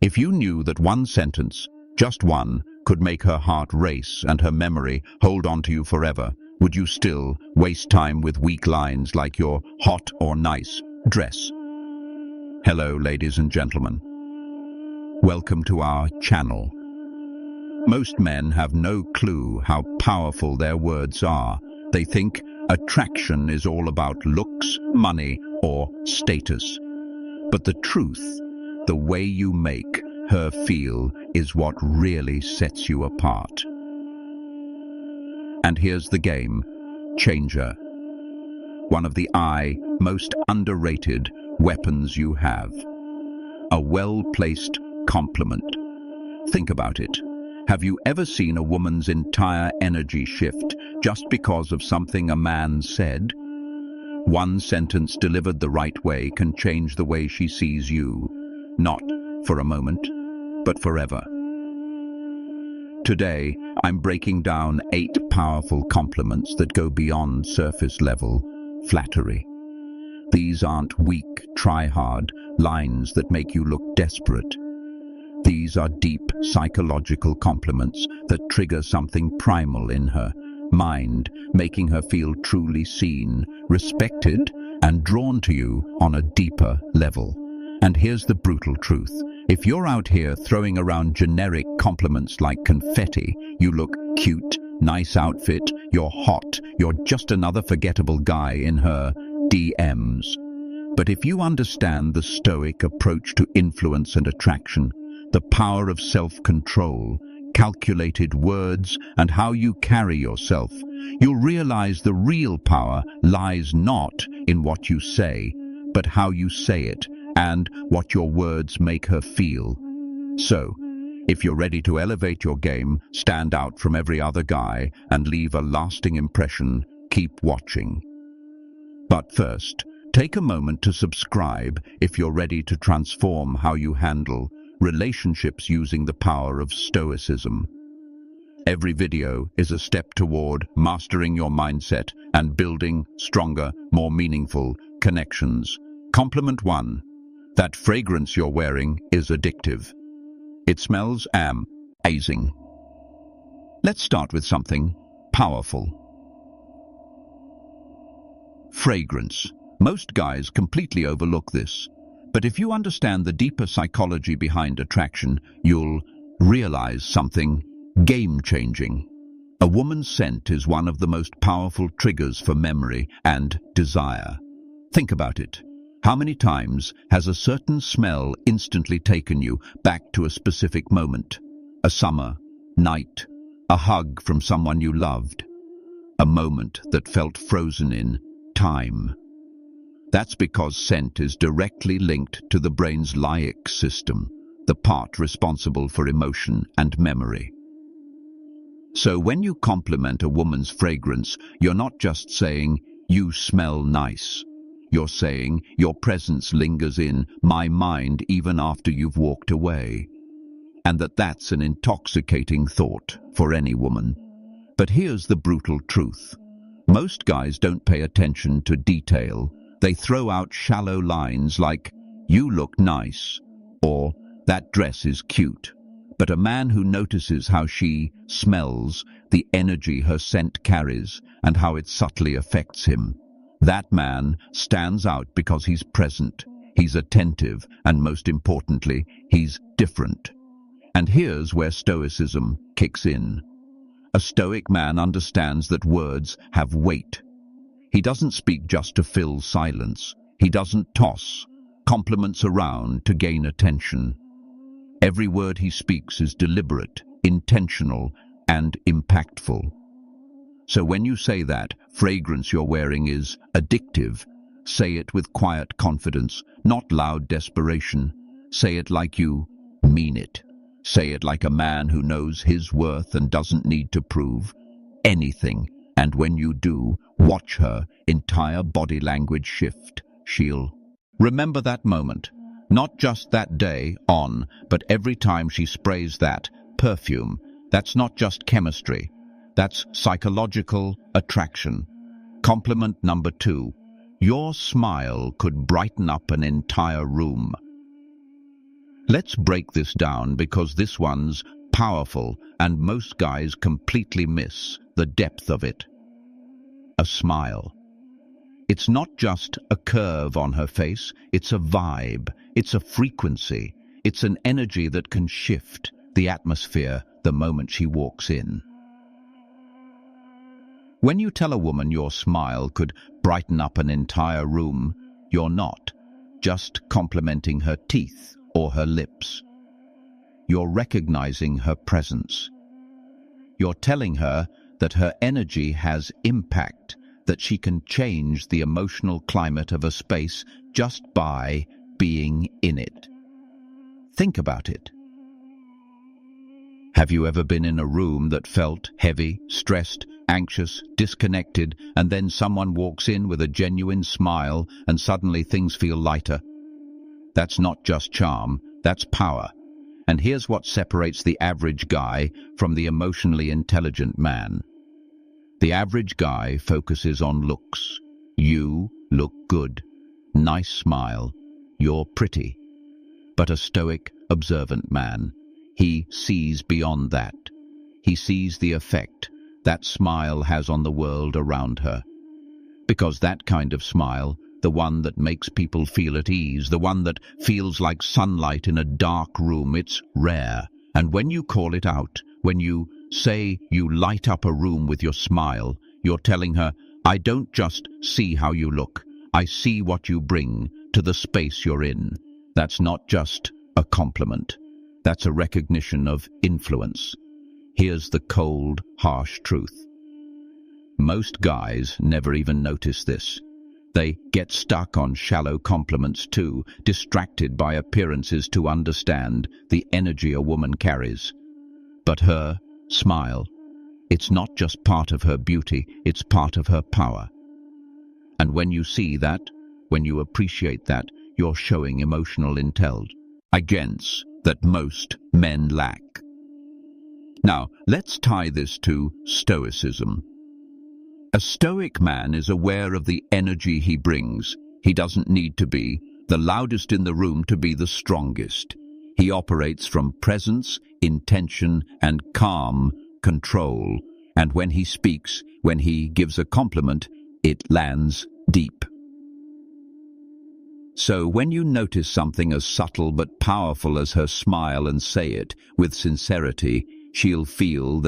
If you knew that one sentence, just one, could make her heart race and her memory hold on to you forever, would you still waste time with weak lines like your hot or nice dress? Hello, ladies and gentlemen. Welcome to our channel. Most men have no clue how powerful their words are. They think attraction is all about looks, money, or status. But the truth, the way you make her feel, is what really sets you apart. And here's the game changer. One of the most underrated weapons you have. A well-placed compliment. Think about it. Have you ever seen a woman's entire energy shift just because of something a man said? One sentence delivered the right way can change the way she sees you. Not for a moment, but forever. Today, I'm breaking down 8 powerful compliments that go beyond surface-level flattery. These aren't weak, try-hard lines that make you look desperate. These are deep psychological compliments that trigger something primal in her mind, making her feel truly seen, respected, and drawn to you on a deeper level. And here's the brutal truth. If you're out here throwing around generic compliments like confetti, you look cute, nice outfit, you're hot, you're just another forgettable guy in her DMs. But if you understand the stoic approach to influence and attraction, the power of self-control, calculated words, and how you carry yourself, you'll realize the real power lies not in what you say, but how you say it, and what your words make her feel. So, if you're ready to elevate your game, stand out from every other guy, and leave a lasting impression, keep watching. But first, take a moment to subscribe if you're ready to transform how you handle relationships using the power of stoicism. Every video is a step toward mastering your mindset and building stronger, more meaningful connections. Compliment 1. That fragrance you're wearing is addictive. It smells amazing. Let's start with something powerful. Fragrance. Most guys completely overlook this. But if you understand the deeper psychology behind attraction, you'll realize something game-changing. A woman's scent is one of the most powerful triggers for memory and desire. Think about it. How many times has a certain smell instantly taken you back to a specific moment? A summer, night, a hug from someone you loved, a moment that felt frozen in time. That's because scent is directly linked to the brain's limbic system, the part responsible for emotion and memory. So when you compliment a woman's fragrance, you're not just saying, "You smell nice." You're saying, "Your presence lingers in my mind even after you've walked away." And that's an intoxicating thought for any woman. But here's the brutal truth. Most guys don't pay attention to detail. They throw out shallow lines like, "You look nice," or "That dress is cute." But a man who notices how she smells, the energy her scent carries, and how it subtly affects him, that man stands out because he's present, he's attentive, and most importantly, he's different. And here's where stoicism kicks in. A stoic man understands that words have weight. He doesn't speak just to fill silence. He doesn't toss compliments around to gain attention. Every word he speaks is deliberate, intentional, and impactful. So when you say that fragrance you're wearing is addictive, say it with quiet confidence, not loud desperation. Say it like you mean it. Say it like a man who knows his worth and doesn't need to prove anything. And when you do, watch her entire body language shift. She'll remember that moment, not just that day on, but every time she sprays that perfume. That's not just chemistry. That's psychological attraction. Compliment number 2. Your smile could brighten up an entire room. Let's break this down because this one's powerful and most guys completely miss the depth of it. A smile. It's not just a curve on her face, it's a vibe, it's a frequency, it's an energy that can shift the atmosphere the moment she walks in. When you tell a woman your smile could brighten up an entire room, you're not just complimenting her teeth or her lips. You're recognizing her presence. You're telling her that her energy has impact, that she can change the emotional climate of a space just by being in it. Think about it. Have you ever been in a room that felt heavy, stressed, anxious, disconnected, and then someone walks in with a genuine smile and suddenly things feel lighter? That's not just charm, that's power. And here's what separates the average guy from the emotionally intelligent man. The average guy focuses on looks. You look good. Nice smile. You're pretty. But a stoic, observant man, he sees beyond that. He sees the effect that smile has on the world around her. Because that kind of smile, the one that makes people feel at ease, the one that feels like sunlight in a dark room, it's rare. And when you call it out, when you say you light up a room with your smile, you're telling her, I don't just see how you look, I see what you bring to the space you're in. That's not just a compliment. That's a recognition of influence. Here's the cold, harsh truth. Most guys never even notice this. They get stuck on shallow compliments too, distracted by appearances to understand the energy a woman carries. But her smile, it's not just part of her beauty, it's part of her power. And when you see that, when you appreciate that, you're showing emotional intelligence that most men lack. Now, let's tie this to stoicism. A stoic man is aware of the energy he brings. He doesn't need to be the loudest in the room to be the strongest. He operates from presence, intention, and calm control. And when he speaks, when he gives a compliment, it lands deep. So when you notice something as subtle but powerful as her smile and say it with sincerity, she'll feel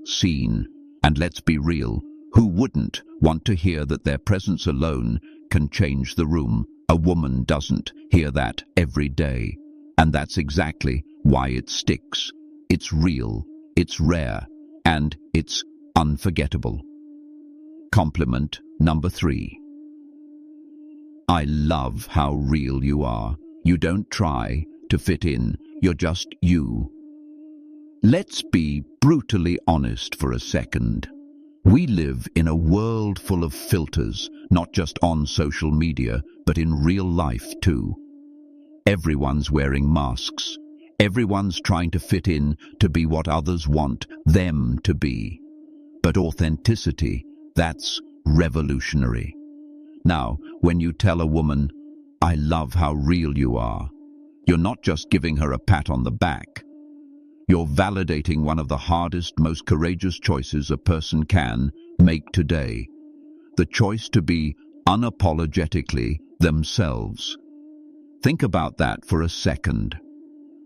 seen. And let's be real, who wouldn't want to hear that their presence alone can change the room? A woman doesn't hear that every day. And that's exactly why it sticks. It's real, it's rare, and it's unforgettable. Compliment number 3. I love how real you are. You don't try to fit in, you're just you. Let's be brutally honest for a second. We live in a world full of filters, not just on social media, but in real life too. Everyone's wearing masks. Everyone's trying to fit in to be what others want them to be. But authenticity, that's revolutionary. Now, when you tell a woman, I love how real you are, you're not just giving her a pat on the back. You're validating one of the hardest, most courageous choices a person can make today. The choice to be unapologetically themselves. Think about that for a second.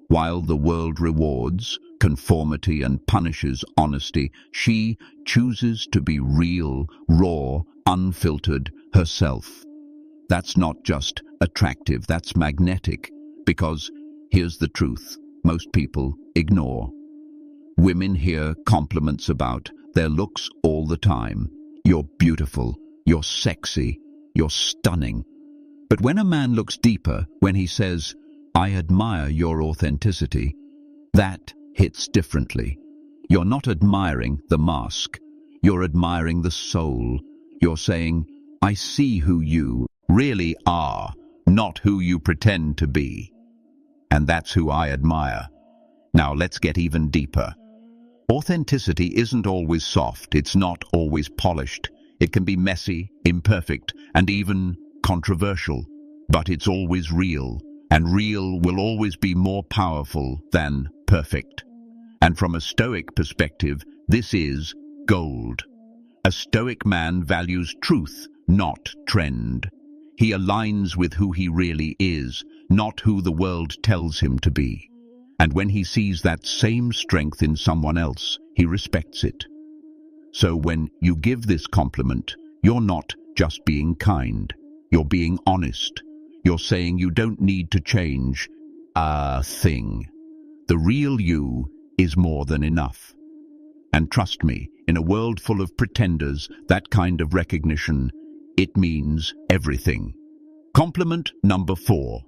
While the world rewards conformity and punishes honesty, she chooses to be real, raw, unfiltered herself. That's not just attractive, that's magnetic. Because here's the truth. Most people ignore. Women hear compliments about their looks all the time. You're beautiful, you're sexy, you're stunning. But when a man looks deeper, when he says, I admire your authenticity, that hits differently. You're not admiring the mask, you're admiring the soul. You're saying, I see who you really are, not who you pretend to be. And that's who I admire. Now let's get even deeper. Authenticity isn't always soft, it's not always polished. It can be messy, imperfect, and even controversial. But it's always real. And real will always be more powerful than perfect. And from a Stoic perspective, this is gold. A Stoic man values truth, not trend. He aligns with who he really is, not who the world tells him to be. And when he sees that same strength in someone else, he respects it. So when you give this compliment, you're not just being kind. You're being honest. You're saying you don't need to change a thing. The real you is more than enough. And trust me, in a world full of pretenders, that kind of recognition, it means everything. Compliment number 4.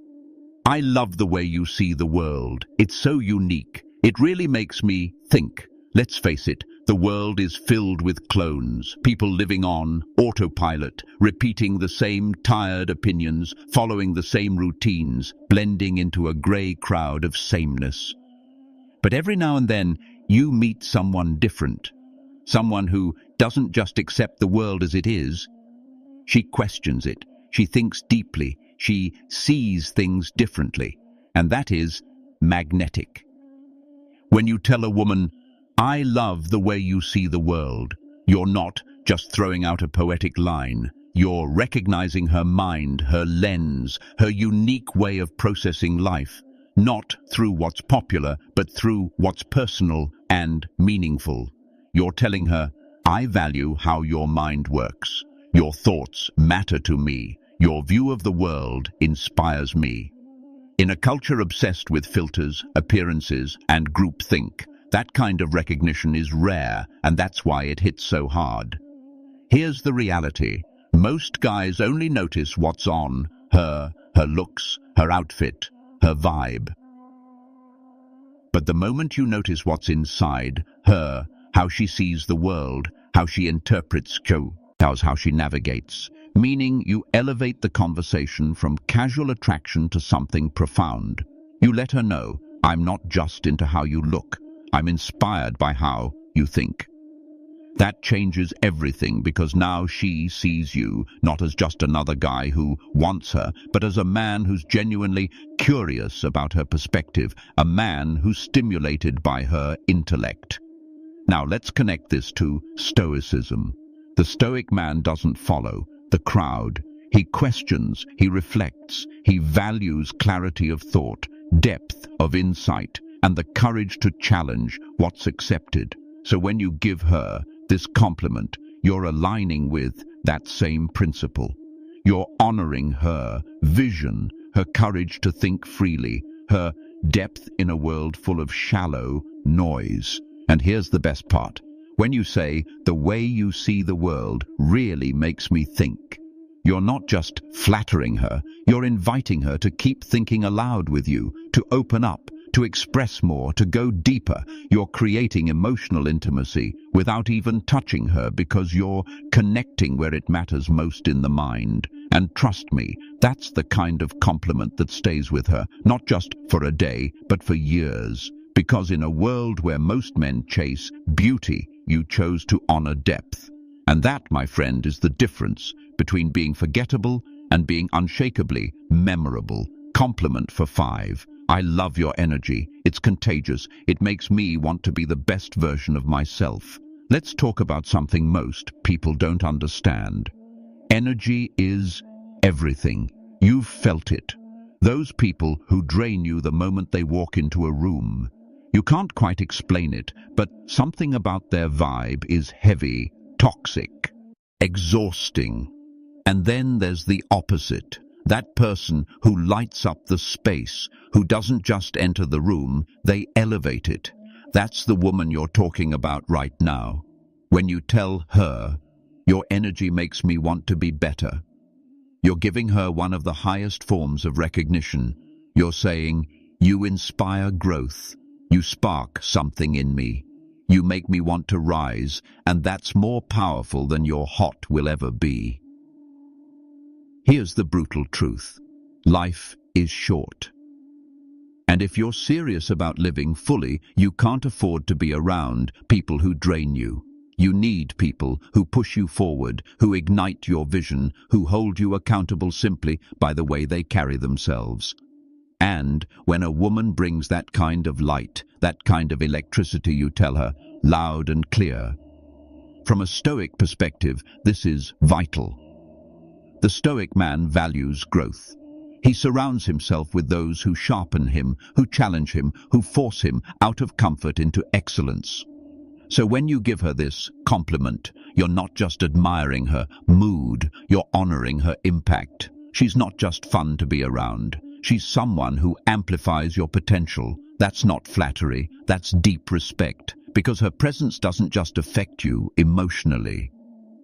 I love the way you see the world. It's so unique. It really makes me think. Let's face it, the world is filled with clones, people living on autopilot, repeating the same tired opinions, following the same routines, blending into a grey crowd of sameness. But every now and then, you meet someone different, someone who doesn't just accept the world as it is. She questions it, she thinks deeply, she sees things differently, and that is magnetic. When you tell a woman, I love the way you see the world, you're not just throwing out a poetic line. You're recognizing her mind, her lens, her unique way of processing life, not through what's popular, but through what's personal and meaningful. You're telling her, I value how your mind works. Your thoughts matter to me. Your view of the world inspires me. In a culture obsessed with filters, appearances, and groupthink, that kind of recognition is rare, and that's why it hits so hard. Here's the reality. Most guys only notice what's on her looks, her outfit, her vibe. But the moment you notice what's inside her, how she sees the world, how she interprets how she navigates, meaning you elevate the conversation from casual attraction to something profound. You let her know, I'm not just into how you look, I'm inspired by how you think. That changes everything, because now she sees you not as just another guy who wants her, but as a man who's genuinely curious about her perspective, a man who's stimulated by her intellect. Now let's connect this to Stoicism. The Stoic man doesn't follow the crowd. He questions, he reflects, he values clarity of thought, depth of insight, and the courage to challenge what's accepted. So when you give her this compliment, you're aligning with that same principle. You're honoring her vision, her courage to think freely, her depth in a world full of shallow noise. And here's the best part. When you say, the way you see the world really makes me think, you're not just flattering her, you're inviting her to keep thinking aloud with you, to open up, to express more, to go deeper. You're creating emotional intimacy without even touching her, because you're connecting where it matters most in the mind. And trust me, that's the kind of compliment that stays with her, not just for a day, but for years. Because in a world where most men chase beauty, you chose to honor depth. And that, my friend, is the difference between being forgettable and being unshakably memorable. Compliment for 5. I love your energy. It's contagious. It makes me want to be the best version of myself. Let's talk about something most people don't understand. Energy is everything. You've felt it. Those people who drain you the moment they walk into a room. You can't quite explain it, but something about their vibe is heavy, toxic, exhausting. And then there's the opposite. That person who lights up the space, who doesn't just enter the room, they elevate it. That's the woman you're talking about right now. When you tell her, your energy makes me want to be better, you're giving her one of the highest forms of recognition. You're saying, you inspire growth. You spark something in me. You make me want to rise, and that's more powerful than your hot will ever be. Here's the brutal truth. Life is short. And if you're serious about living fully, you can't afford to be around people who drain you. You need people who push you forward, who ignite your vision, who hold you accountable simply by the way they carry themselves. And when a woman brings that kind of light, that kind of electricity, you tell her, loud and clear. From a Stoic perspective, this is vital. The Stoic man values growth. He surrounds himself with those who sharpen him, who challenge him, who force him out of comfort into excellence. So when you give her this compliment, you're not just admiring her mood, you're honoring her impact. She's not just fun to be around. She's someone who amplifies your potential. That's not flattery, that's deep respect, because her presence doesn't just affect you emotionally.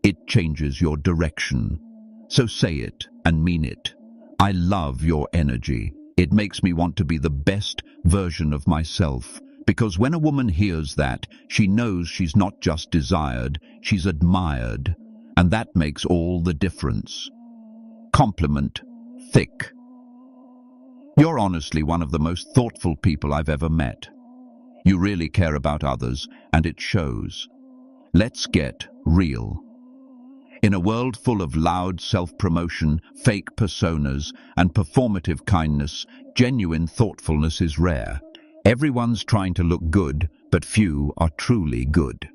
It changes your direction. So say it and mean it. I love your energy. It makes me want to be the best version of myself. Because when a woman hears that, she knows she's not just desired, she's admired. And that makes all the difference. Compliment thick. You're honestly one of the most thoughtful people I've ever met. You really care about others, and it shows. Let's get real. In a world full of loud self-promotion, fake personas, and performative kindness, genuine thoughtfulness is rare. Everyone's trying to look good, but few are truly good.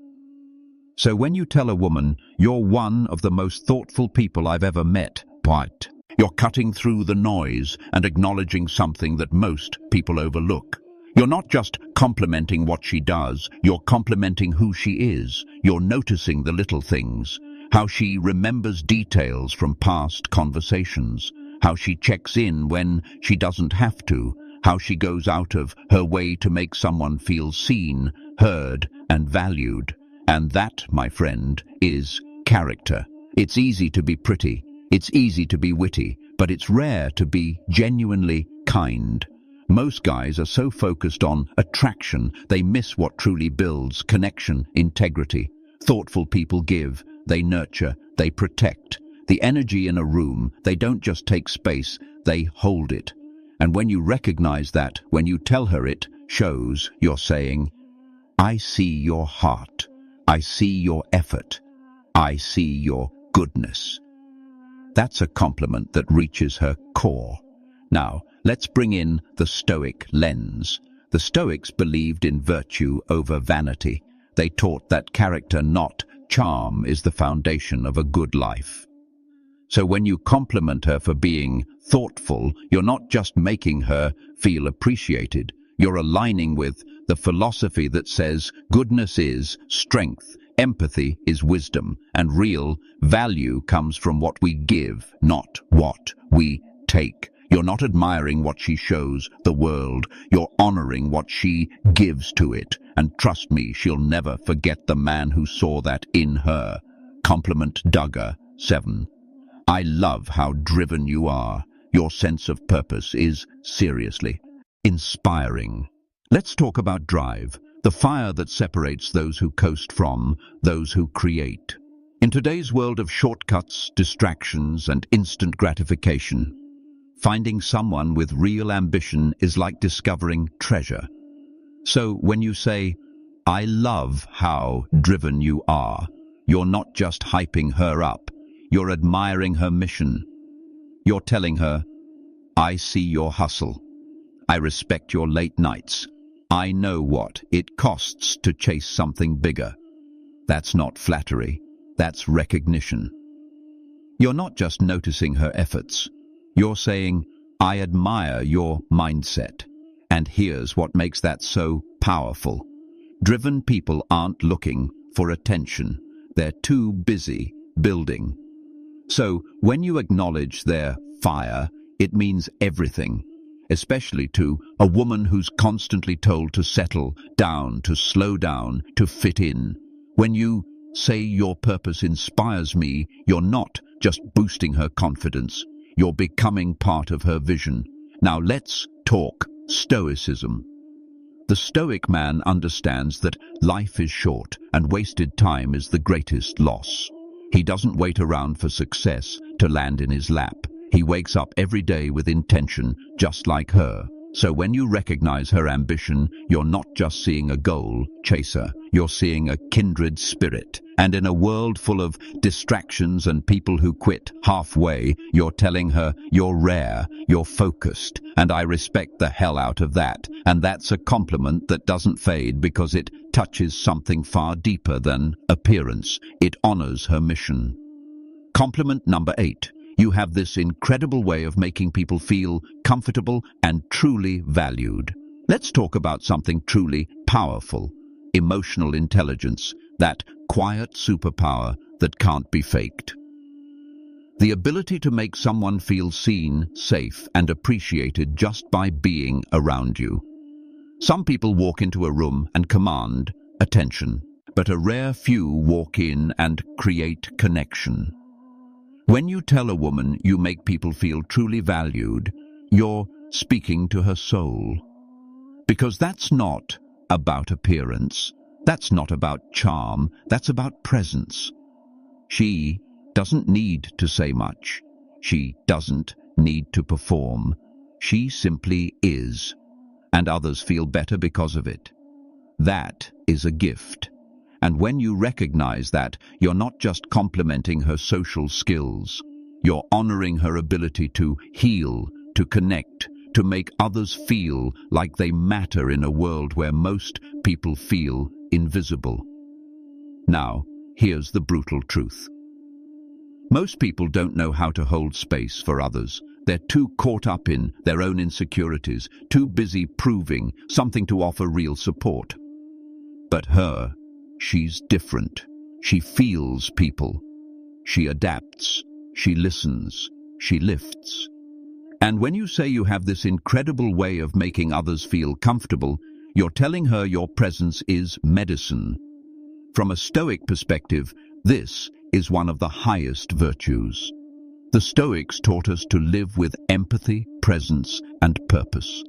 So when you tell a woman, you're one of the most thoughtful people I've ever met, but you're cutting through the noise and acknowledging something that most people overlook. You're not just complimenting what she does, you're complimenting who she is. You're noticing the little things. How she remembers details from past conversations, how she checks in when she doesn't have to, how she goes out of her way to make someone feel seen, heard, and valued. And that, my friend, is character. It's easy to be pretty, it's easy to be witty, but it's rare to be genuinely kind. Most guys are so focused on attraction, they miss what truly builds connection, integrity. Thoughtful people give. They nurture, they protect. The energy in a room, they don't just take space, they hold it. And when you recognize that, when you tell her it, shows you're saying, I see your heart, I see your effort, I see your goodness. That's a compliment that reaches her core. Now, let's bring in the Stoic lens. The Stoics believed in virtue over vanity. They taught that character, not charm, is the foundation of a good life. So when you compliment her for being thoughtful, you're not just making her feel appreciated. You're aligning with the philosophy that says goodness is strength, empathy is wisdom, and real value comes from what we give, not what we take. You're not admiring what she shows the world, you're honoring what she gives to it. And trust me, she'll never forget the man who saw that in her. Compliment Duggar 7. I love how driven you are. Your sense of purpose is seriously inspiring. Let's talk about drive, the fire that separates those who coast from those who create. In today's world of shortcuts, distractions, and instant gratification, finding someone with real ambition is like discovering treasure. So when you say, I love how driven you are, you're not just hyping her up, you're admiring her mission. You're telling her, I see your hustle. I respect your late nights. I know what it costs to chase something bigger. That's not flattery, that's recognition. You're not just noticing her efforts. You're saying, I admire your mindset. And here's what makes that so powerful. Driven people aren't looking for attention. They're too busy building. So when you acknowledge their fire, it means everything, especially to a woman who's constantly told to settle down, to slow down, to fit in. When you say your purpose inspires me, you're not just boosting her confidence. You're becoming part of her vision. Now let's talk Stoicism. The Stoic man understands that life is short and wasted time is the greatest loss. He doesn't wait around for success to land in his lap. He wakes up every day with intention, just like her. So when you recognize her ambition, you're not just seeing a goal chaser, you're seeing a kindred spirit. And in a world full of distractions and people who quit halfway, you're telling her, you're rare, you're focused, and I respect the hell out of that. And that's a compliment that doesn't fade because it touches something far deeper than appearance. It honors her mission. Compliment number 8. You have this incredible way of making people feel comfortable and truly valued. Let's talk about something truly powerful. Emotional intelligence, that quiet superpower that can't be faked. The ability to make someone feel seen, safe, and appreciated just by being around you. Some people walk into a room and command attention, but a rare few walk in and create connection. When you tell a woman you make people feel truly valued, you're speaking to her soul. Because that's not about appearance, that's not about charm, that's about presence. She doesn't need to say much. She doesn't need to perform. She simply is, and others feel better because of it. That is a gift. And when you recognize that, you're not just complimenting her social skills. You're honoring her ability to heal, to connect, to make others feel like they matter in a world where most people feel invisible. Now, here's the brutal truth. Most people don't know how to hold space for others. They're too caught up in their own insecurities, too busy proving something to offer real support. But she's different. She feels people. She adapts. She listens. She lifts. And when you say you have this incredible way of making others feel comfortable, you're telling her your presence is medicine. From a Stoic perspective, this is one of the highest virtues. The Stoics taught us to live with empathy, presence, and purpose,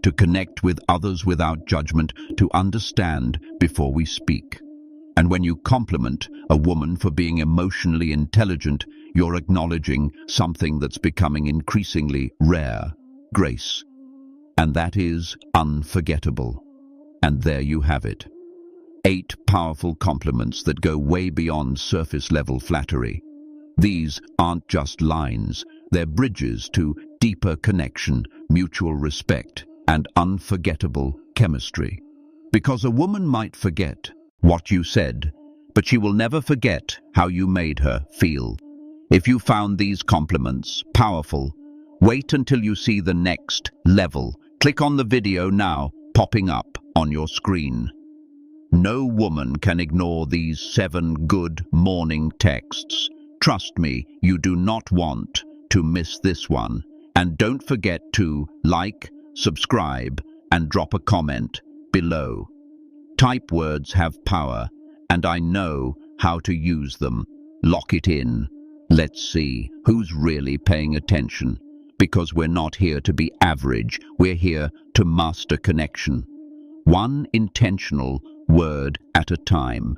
to connect with others without judgment, to understand before we speak. And when you compliment a woman for being emotionally intelligent, you're acknowledging something that's becoming increasingly rare, grace. And that is unforgettable. And there you have it. 8 powerful compliments that go way beyond surface-level flattery. These aren't just lines, they're bridges to deeper connection, mutual respect, and unforgettable chemistry. Because a woman might forget what you said, but she will never forget how you made her feel. If you found these compliments powerful, wait until you see the next level. Click on the video now, popping up on your screen. No woman can ignore these 7 good morning texts. Trust me, you do not want to miss this one. And don't forget to like, subscribe, and drop a comment below. Type words have power, and I know how to use them. Lock it in. Let's see who's really paying attention. Because we're not here to be average, we're here to master connection. One intentional word at a time.